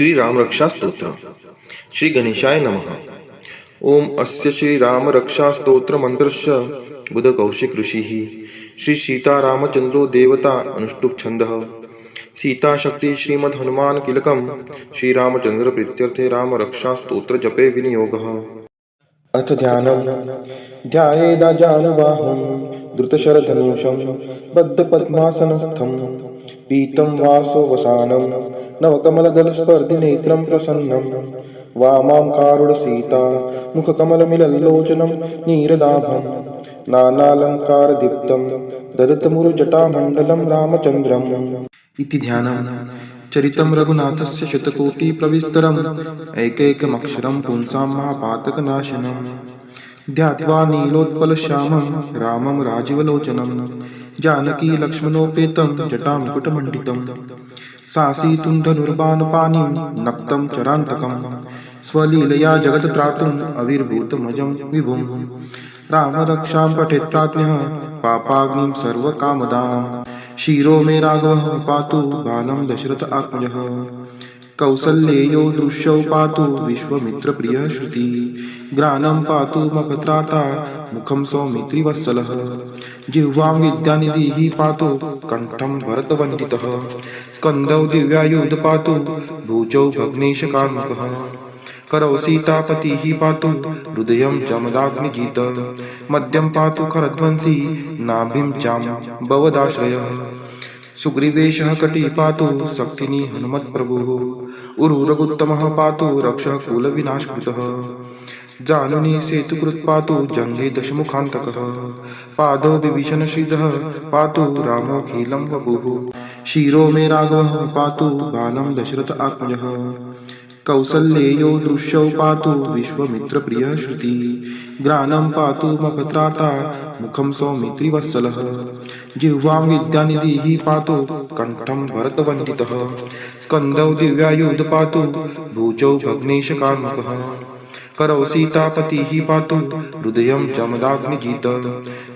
श्री राम रक्षा स्तोत्र। श्री गणेशाय नमः। ओम अस्य श्री राम रक्षा स्तोत्र मंत्रस्य बुध कौशिक ऋषिः श्री सीता रामचंद्रो देवता अनुष्टुप छंदः। सीता शक्ति श्रीमद् हनुमान किलकम श्री रामचंद्र प्रीत्यर्थे राम रक्षा स्तोत्र जपे विनियोगः। अथ ध्यानम् ध्यायेदाजानुबाहुं द्रुतशरधनुषं बद्धपद्मासनस्थं पीतं वासोवसानं नवकमलदलस्पर्धिनेत्रं प्रसन्नं वामां कारुणसीता मुखकमलमिलल्लोचनं नीरदाभं नानालङ्कारदीप्तं ददतमुरुजटामण्डलं रामचन्द्रम् इति ध्यानम्। चरितं रघुनाथस्य शतकोटिप्रविस्तरम् एकैकमक्षरं पुंसां महापातकनाशनम् ध्यात्वा नीलोत्पलश्यामं रामं राजीवलोचनं जानकी लक्ष्मणोपेतं जटामुकुटमण्डितं सासीतुं धनुर्बाणपाणिं नक्तं चरान्तकं स्वलीलया जगत्त्रातुम् अविर्भूतमजं विभुं रामरक्षां पठेत् प्राज्ञः पापाग्निं सर्वकामदाम् शिरो मे राघवः पातु बालं दशरथ आत्मजः कौसल्येयो दृश्यौ पातु विश्वमित्रप्रियः श्रुति ग्रानं पातु मखत्राता मुखं सौमित्रिवत्सलः जिह्वां विद्यानिधिः पातु कण्ठं भरतवन्दितः स्कन्धौ दिव्यायुध पातु भुजौ भग्नेशकार्मुकः करौ सीतापतिः पातु हृदयं जमदाग्निजित मध्यं पातु खरध्वंसी नाभिं चां भवदाश्रयः सुग्रीवेशः कटी पातु शक्तिनी हनुमत्प्रभुः उरुरगुत्तमः पातु रक्षः कुलविनाशकृतः जानुनी सेतुकृत् पातु जङ्गे दशमुखान्तकः पादौ विभीषणश्रीधः पातु रामोऽखिलं वपुः शिरो मे राघवः पातु बालं दशरथ आत्मजः कौसल्येयो दृश्यौ पातु विश्वमित्रप्रियः श्रुति ग्रानं पातु मखत्राता मुखं सौमित्रिवत्सलः जिह्वां विद्यानिधिः पातु कण्ठं भरतवन्दितः स्कन्धौ दिव्यायुध पातु भुजौ भग्नेशकार्मुकः करौ सीतापतिः पातु हृदयं जमदाग्निजित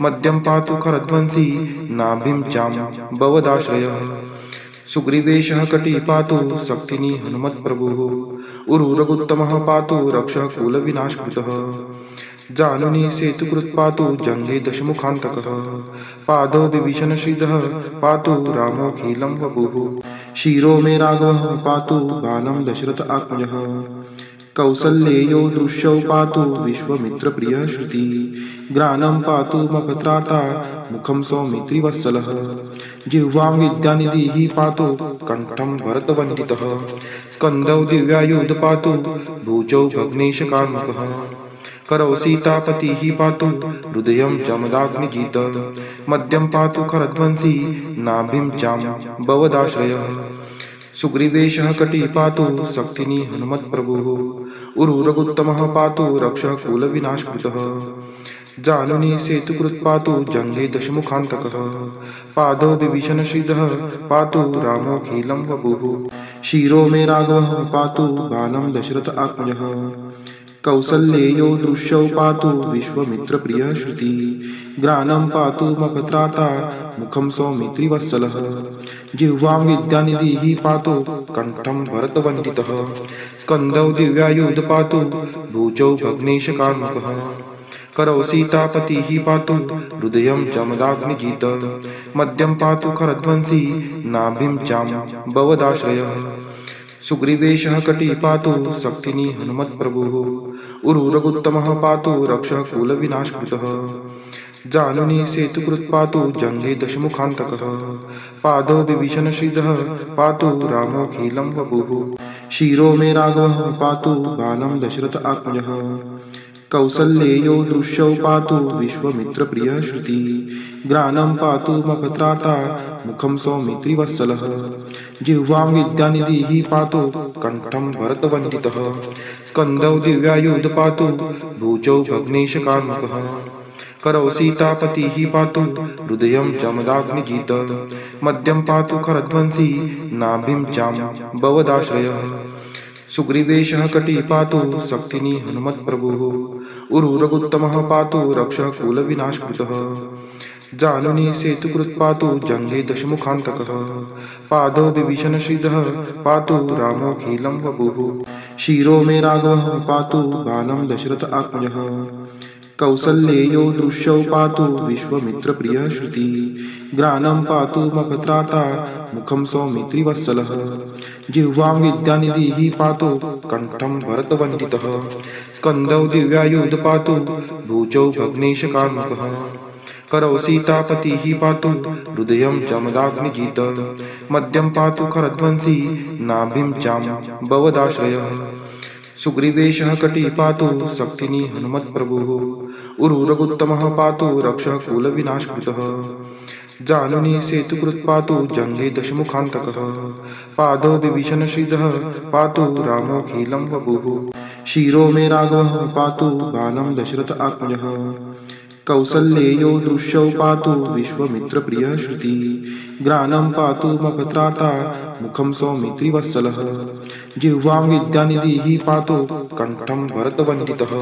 मध्यं पातु खरध्वंसी नाभिं चां भवदाश्रयः सुग्रीवेशः कटी पातु शक्तिनी हनुमत्प्रभुः उरुरगुत्तमः पातु रक्षः कुलविनाशकृतः जानुनी सेतुकृत् पातु जङ्गे दशमुखान्तकः पादौ विभीषणश्रीधः पातु रामोऽखिलं वपुः शिरो मे राघवः पातु बालं दशरथ आत्मजः कौसल्येयो दृश्यौ पातु विश्वमित्रप्रियः श्रुति ग्रानं पातु मखत्राता मुखं सौमित्रिवत्सलः जिह्वां विद्यानिधिः पातु कण्ठं भरतवन्दितः स्कन्धौ दिव्यायुध पातु भुजौ भग्नेशकार्मुकः करौ सीतापतिः पातु हृदयं जमदाग्निजित मध्यं पातु खरध्वंसी नाभिं चां भवदाश्रयः सुग्रीवेशः कटी पातु शक्तिनी हनुमत्प्रभुः उरुरगुत्तमः पातु रक्षः कुलविनाशकृतः जानुनी सेतुकृत् पातु जङ्गे दशमुखान्तकः पादौ विभीषणश्रीधः पातु रामोऽखिलं वपुः शिरो मे राघवः पातु बालं दशरथ आत्मजः कौसल्येयो दृश्यौ पातु विश्वमित्रप्रियः श्रुति ग्रानं पातु मखत्राता मुखं सौमित्रिवत्सलः जिह्वां विद्यानिधिः पातु कण्ठं भरतवन्दितः स्कन्धौ दिव्यायुध पातु भुजौ भग्नेशकार्मुकः करौ सीतापतिः पातु हृदयं जमदाग्निजित मध्यं पातु खरध्वंसी नाभिं चां भवदाश्रयः सुग्रीवेशः कटी पातु शक्तिनी हनुमत्प्रभुः उरुरगुत्तमः पातु रक्षः कुलविनाशकृतः जानुनी सेतुकृत् पातु जङ्गे दशमुखान्तकः पादौ विभीषणश्रीधः पातु रामोऽखिलं वपुः शिरो मे राघवः पातु बालं दशरथ आत्मजः कौसल्येयो दृश्यौ पातु विश्वमित्रप्रियः श्रुति ग्रानं पातु मखत्राता मुखं सौमित्रिवत्सलः जिह्वां विद्यानिधिः पातु कण्ठं भरतवन्दितः स्कन्धौ दिव्यायुध पातु भुजौ भग्नेशकार्मुकः करौ सीतापतिः पातु हृदयं जमदाग्निजित मध्यं पातु खरध्वंसी नाभिं चां भवदाश्रयः सुग्रीवेशः कटी पातु शक्तिनी हनुमत्प्रभुः उरुरगुत्तमः पातु रक्षः कुलविनाशकृतः जानुनी सेतुकृत् पातु जङ्गे दशमुखान्तकः पादौ विभीषणश्रीधः पातु रामोऽखिलं वपुः शिरो मे राघवः पातु बालं दशरथ आत्मजः कौसल्येयो दृश्यौ पातु विश्वमित्रप्रियः श्रुति ग्रानं पातु मखत्राता मुखं सौमित्रिवत्सलः जिह्वां विद्यानिधिः पातु कण्ठं भरतवन्दितः स्कन्दौ दिव्यायुध पातु भुजौ भग्नेशकार्मुकः करौ सीतापतिः पातु हृदयं जमदाग्निजित मध्यं पातु खरध्वंसी नाभिं चां भवदाश्रयः सुग्रीवेशः कटी पातु शक्तिनी हनुमत्प्रभुः उरुरगुत्तमः पातु रक्षः कुलविनाशकृतः जानुनी सेतुकृत् पातु जङ्गे दशमुखान्तकः पादौ विभीषणश्रीधः पातु रामोऽखिलं वपुः शिरो मे राघवः पातु बालं दशरथ आत्मजः कौसल्येयो दृश्यौ पातु विश्वमित्रप्रियः श्रुति ग्रानं पातु मखत्राता मुखं सौमित्रिवत्सलः जिह्वां विद्यानिधिः पातु कण्ठं भरतवन्दितः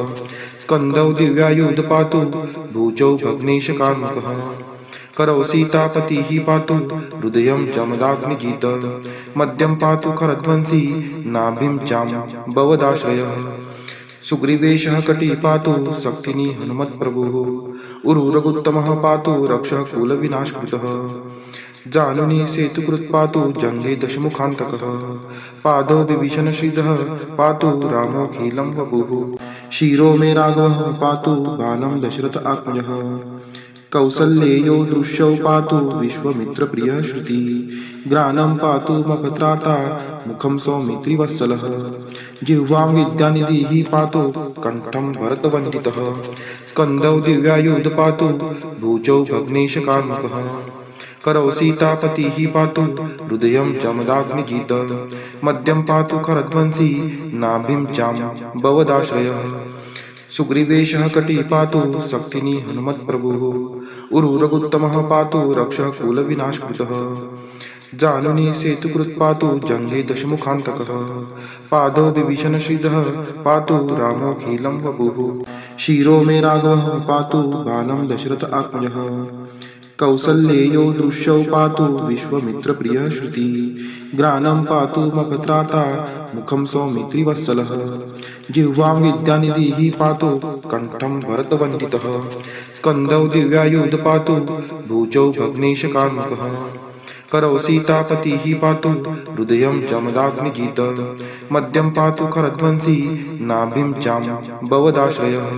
स्कन्दौ दिव्यायुध पातु भुजौ भग्नेशकार्मुकः करौ सीतापतिः पातु हृदयं जमदाग्निजित मध्यं पातु खरध्वंसी नाभिं चां भवदाश्रयः सुग्रीवेशः कटी पातु शक्तिनी हनुमत्प्रभुः उरुरगुत्तमः पातु रक्षः कुलविनाशकृतः जानुनी सेतुकृत् पातु जङ्गे दशमुखान्तकः पादौ विभीषणश्रीधः पातु रामोऽखिलं वपुः शिरो मे राघवः पातु बालं दशरथ आत्मजः कौसल्येयो दृश्यौ पातु विश्वमित्रप्रियः श्रुति ग्रानं पातु मखत्राता मुखं सौमित्रिवत्सलः जिह्वां विद्यानिधिः पातु कण्ठं भरतवन्दितः स्कन्दौ दिव्यायुध पातु भुजौ भग्नेशकार्मुकः करौ सीतापतिः पातु हृदयं जमदाग्निजित मध्यं पातु खरध्वंसी नाभिं चां भवदाश्रयः सुग्रीवेशः कटी पातु शक्तिनी हनुमत्प्रभुः उरुरगुत्तमः पातु रक्षः कुलविनाशकृतः जानुनी सेतुकृत् पातु जङ्गे दशमुखान्तकः पादौ विभीषणश्रीधः पातु रामोऽखिलं वपुः शिरो मे राघवः पातु बालं दशरथ आत्मजः कौसल्येयो दृश्यौ पातु विश्वमित्रप्रियः श्रुति ग्रानं पातु मखत्राता मुखं सौमित्रिवत्सलः जिह्वां विद्यानिधिः पातु कण्ठं भरतवन्दितः स्कन्दौ दिव्यायुध पातु भुजौ भग्नेशकार्मुकः करौ सीतापतिः पातु हृदयं जमदाग्निजित मध्यं पातु खरध्वंसी नाभिं चां भवदाश्रयः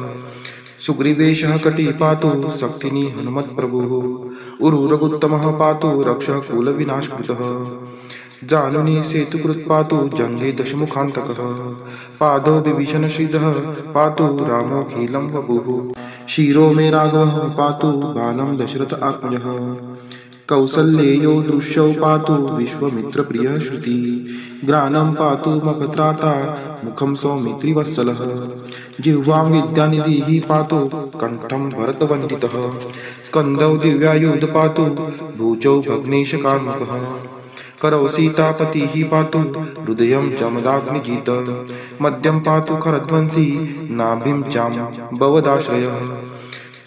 सुग्रीवेशः कटी पातु शक्तिनी हनुमत्प्रभुः उरुरगुत्तमः पातु रक्षः कुलविनाशकृतः जानुनी सेतुकृत् पातु जङ्गे दशमुखान्तकः पादौ विभीषणश्रीधः पातु रामोऽखिलं वपुः शिरो मे राघवः पातु बालं दशरथ आत्मजः कौसल्येयो दृश्यौ पातु विश्वमित्रप्रियः श्रुति ग्रानं पातु मखत्राता मुखं सौमित्रिवत्सलः जिह्वां विद्यानिधिः पातु कण्ठं भरतवन्दितः स्कन्दौ दिव्यायुध पातु भुजौ भग्नेशकार्मुकः करौ सीतापतिः पातु हृदयं जमदाग्निजित मध्यं पातु खरध्वंसी नाभिं चां भवदाश्रयः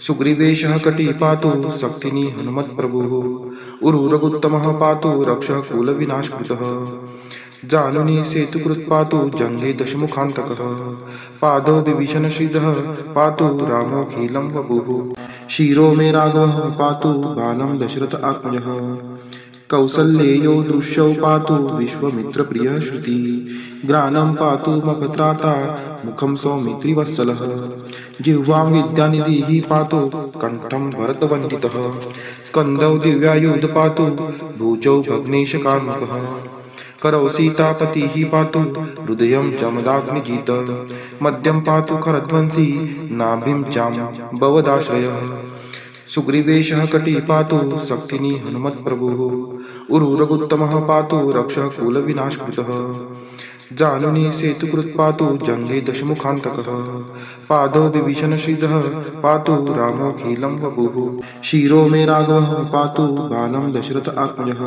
सुग्रीवेशः कटी पातु शक्तिनी हनुमत्प्रभुः उरुरगुत्तमः पातु रक्षः कुलविनाशकृतः जानुनी सेतुकृत् पातु जङ्गे दशमुखान्तकः पादौ विभीषणश्रीधः पातु रामोऽखिलं वपुः शिरो मे राघवः पातु बालं दशरथ आत्मजः कौसल्येयो दृश्यौ पातु विश्वमित्रप्रियः श्रुति ग्रानं पातु मखत्राता मुखं सौमित्रिवत्सलः जिह्वां विद्यानिधिः पातु कण्ठं भरतवन्दितः स्कन्दौ दिव्यायुध पातु भुजौ भग्नेशकार्मुकः करौ सीतापतिः पातु हृदयं जमदाग्निजित मध्यं पातु खरध्वंसी नाभिं चां भवदाश्रयः सुग्रीवेशः कटी पातु शक्तिनी हनुमत्प्रभुः उरुरगुत्तमः पातु रक्षः कुलविनाशकृतः जानुनी सेतुकृत् पातु जङ्गे दशमुखान्तकः पादौ विभीषणश्रीधः पातु रामोऽखिलं वपुः शिरो मे राघवः पातु बालं दशरथ आत्मजः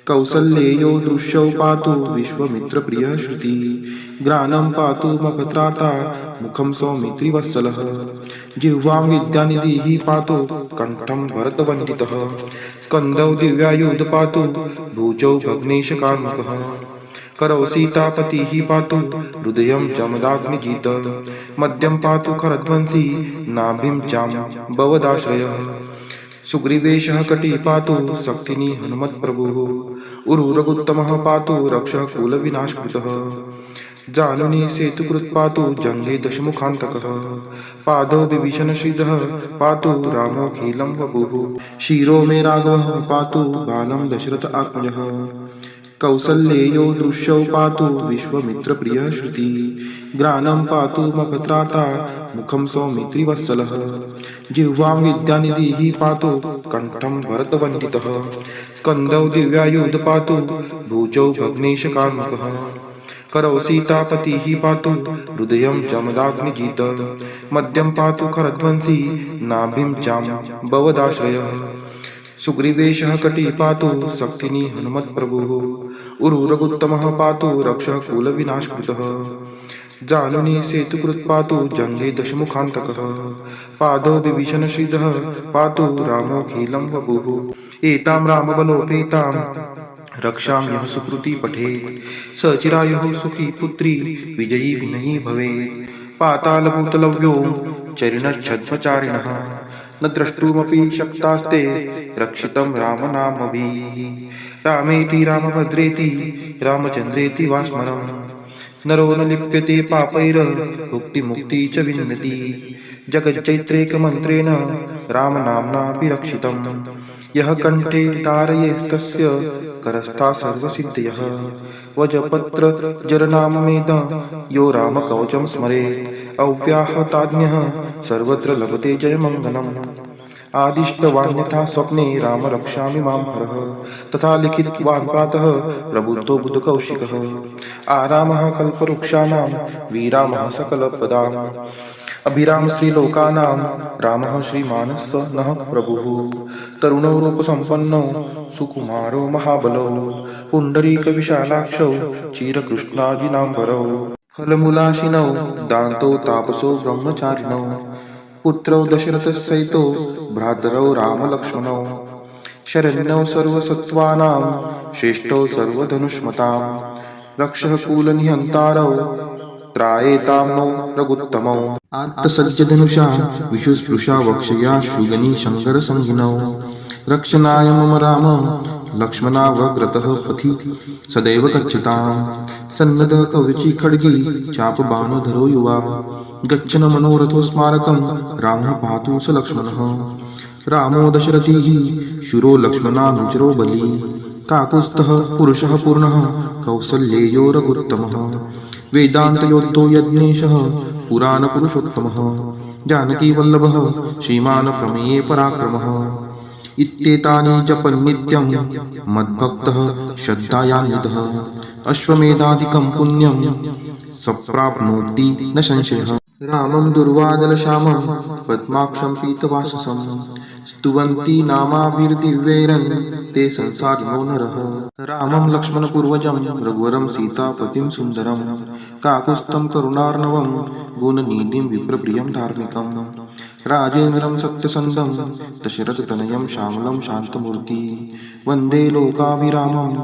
कौसल्येयो दृश्यौ पातु विश्वमित्रप्रियः श्रुति ग्रानं पातु मखत्राता मुखं सौमित्रिवत्सलः जिह्वां विद्यानिधिः पातु कण्ठं भरतवन्दितः स्कन्दौ दिव्यायुध पातु भुजौ भग्नेशकार्मुकः करौ सीतापतिः पातु हृदयं जमदाग्निजित मध्यं पातु खरध्वंसी नाभिं जाम्बवदाश्रयः सुग्रीवेशः कटी पातु शक्तिनी हनुमत्प्रभुः उरुरगुत्तमः पातु रक्षः कुलविनाशकृतः जानुनी सेतुकृत् पातु जङ्गे दशमुखान्तकः पादौ विभीषणश्रीधः पातु रामोऽखिलं वपुः शिरो मे राघवः पातु बालं दशरथ आत्मजः कौसल्येयो दृश्यौ पातु विश्वमित्रप्रियः श्रुति ग्रानं पातु मखत्राता मुखं सौमित्रिवत्सलः जिह्वां विद्यानिधिः पातु कण्ठं भरतवन्दितः स्कन्दौ दिव्यायुध पातु भुजौ भग्नेशकार्मुकः करौ सीतापतिः पातु हृदयं जमदाग्निजित मध्यं पातु खरध्वंसी नाभिं जाम्बवदाश्रयः सुग्रीवेशः कटी पातु शक्तिनी हनुमत्प्रभुः उरुरगुत्तमः पातु रक्षः कुलविनाशकृतः जानुनी सेतुकृत् पातु जङ्गे दशमुखान्तकः पादौ विभीषणश्रीधः पातु रामोऽखिलं वपुः एतां रामबलोपेतां रक्षां यः सुकृती पठेत् स चिरायुः सुखी पुत्री विजयी विनयी भवेत् पातालभूतलव्यो चरिणश्छद्मचारिणः न द्रष्टुमपि शक्तास्ते रक्षितं रामनामभिः रामेति रामभद्रेति रामचन्द्रेति वा स्मरम् नरो न लिप्यते पापैर्भुक्तिमुक्ति च विन्दति जगच्चैत्रैकमन्त्रेण रामनाम्नापि रक्षितम् यः कण्ठे धारयेस्तस्य करस्था सर्वसिद्धयः वजपत्रजरनाममेद यो रामकवचं स्मरेत् अव्याहताज्ञः सर्वत्र लभते जयमङ्गलम् आदिष्टवान्यथा स्वप्ने राम रक्षामि मां हरः तथा लिखितवान् प्रातः प्रबुद्धो बुधकौशिकः आरामः कल्पवृक्षाणां विरामः सकलप्रदाम् अभिराम श्रीलोकानां रामः श्रीमानः नः प्रभुः तरुणो रूपसम्पन्नो सुकुमारो महाबलो पुण्डरीकविशालाक्षौ चिरकृष्णाजिनाम्बरौ फलमूलाशिनौ दान्तौ तापसो ब्रह्मचारिणौ पुत्रौ दशरथसहितो भ्रातरौ रामलक्ष्मणौ शरण्यौ सर्वसत्त्वानां श्रेष्ठौ सर्वधनुष्मतां रक्षः कुलनिहन्तारौ त्रायेतां नो रघुत्तमौ आत्तसज्जधनुषा विशुस्पृशा वक्षया शुगनी शङ्करसंहिनौ रक्षणाय मम राम लक्ष्मणावग्रतः पथि सदैव गच्छतां सन्नद्धः कवची खड्गी चापबाणधरो युवा गच्छन् मनोरथो स्मारकं रामः पातु स लक्ष्मणः रामो दशरथिः शूरो लक्ष्मणानुचरो बली काकुत्स्थः पुरुषः पूर्णः कौसल्येयो रघुत्तमः वेदान्तयोद्धो यज्ञेशः पुराणपुरुषोत्तमः जानकीवल्लभः श्रीमान् प्रमेये पराक्रमः इत्येतानि जपन्नित्यं मद्भक्तः श्रद्धायान्वितः अश्वमेधादिकं पुण्यं सप्राप्नोति न संशयः रामं दुर्वादलश्यामं पद्माक्षं पीतवाससं स्तुवन्ति नामाभिर्दिव्यैरन् ते संसारिणो नरः रामं लक्ष्मणपूर्वजं रघुवरं सीतापतिं सुन्दरं काकुत्स्थं करुणार्णवं गुणनिधिं विप्रप्रियं धार्मिकं राजेन्द्रं सत्यसन्धं दशरथतनयं श्यामलं शान्तमूर्ति वन्दे लोकाभिरामं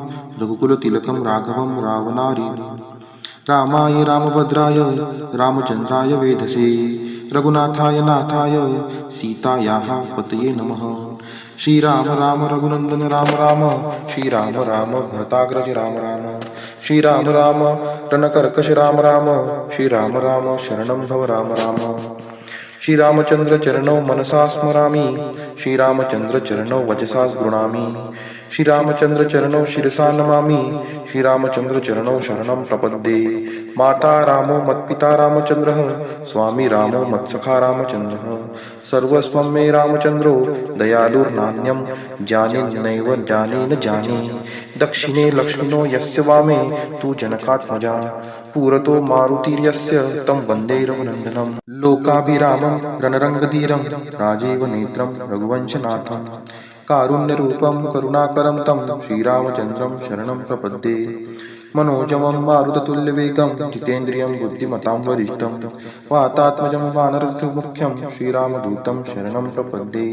रघुकुलतिलकं राघवं रावणारिणम् रामाय रामभद्राय रामचन्द्राय वेधसे रघुनाथाय नाथाय सीतायाः पतये नमः श्रीराम राम रघुनन्दन राम राम श्रीराम राम भरताग्रज राम राम श्रीराम राम रणकर्कश राम राम श्रीराम राम शरणं भव राम राम श्रीरामचन्द्र चरणौ मनसा स्मरामि श्रीरामचन्द्र चरणौ वचसा गृह्णामि श्रीरामचन्द्र चरणौ शिरसा नमामि श्रीरामचन्द्र चरणौ शरणं प्रपद्ये माता रामो मत्पिता रामचन्द्रः स्वामी रामो मत्सखा रामचन्द्रः सर्वस्वं मे रामचन्द्रो दयालुर्नान्यं जाने नैव जाने न जाने दक्षिणे लक्ष्मिनो यस्य वामे तु जनकात्मजा पुरतो मारुतिर्यस्य तं वन्दे रघुनन्दनं लोकाभिरामं रणरङ्गधीरं राजीव नेत्रं रघुवंशनाथं कारुण्यरूपं करुणाकरं तं श्रीरामचन्द्रं शरणं प्रपद्ये मनोजवं मारुततुल्यवेगं जितेन्द्रियं बुद्धिमतां वरिष्ठं वातात्मजं वानरमुख्यं श्रीरामदूतं शरणं प्रपद्ये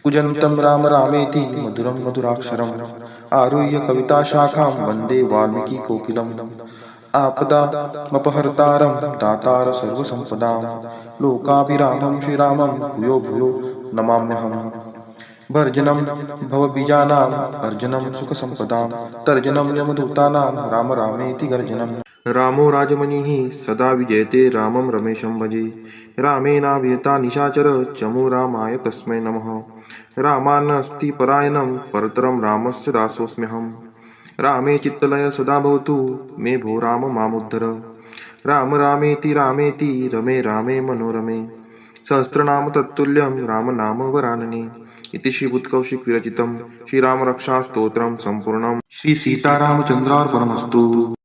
कूजन्तं राम रामेति मधुरं मधुराक्षरम् आरुह्य कविताशाखां वन्दे वाल्मीकिकोकिलम् आपदामपहर्तारं दातार सर्वसम्पदां लोकाभिरामं श्रीरामं भूयो भूयो नमाम्यहम् भर्जनं भवबीजानां अर्जनं सुखसम्पदां तर्जनं यमदूतानां राम रामेति गर्जनम् रामो राजमणिः सदा विजयते रामं रमेशं भजे रामेणाभिहता निशाचर चमु रामाय तस्मै नमः रामान्नास्ति परायणं परतरं रामस्य दासोऽस्म्यहम् रामे चित्तलय सदा भवतु मे भो राम मामुद्धर राम रामेति रमे रामे मनोरमे सहस्रनाम तत्तुल्यं रामनाम वरानने इति श्रीबुद्धकौशिक विरचितं श्रीरामरक्षास्तोत्रं सम्पूर्णम् श्रीसीतारामचन्द्रार्पणमस्तु।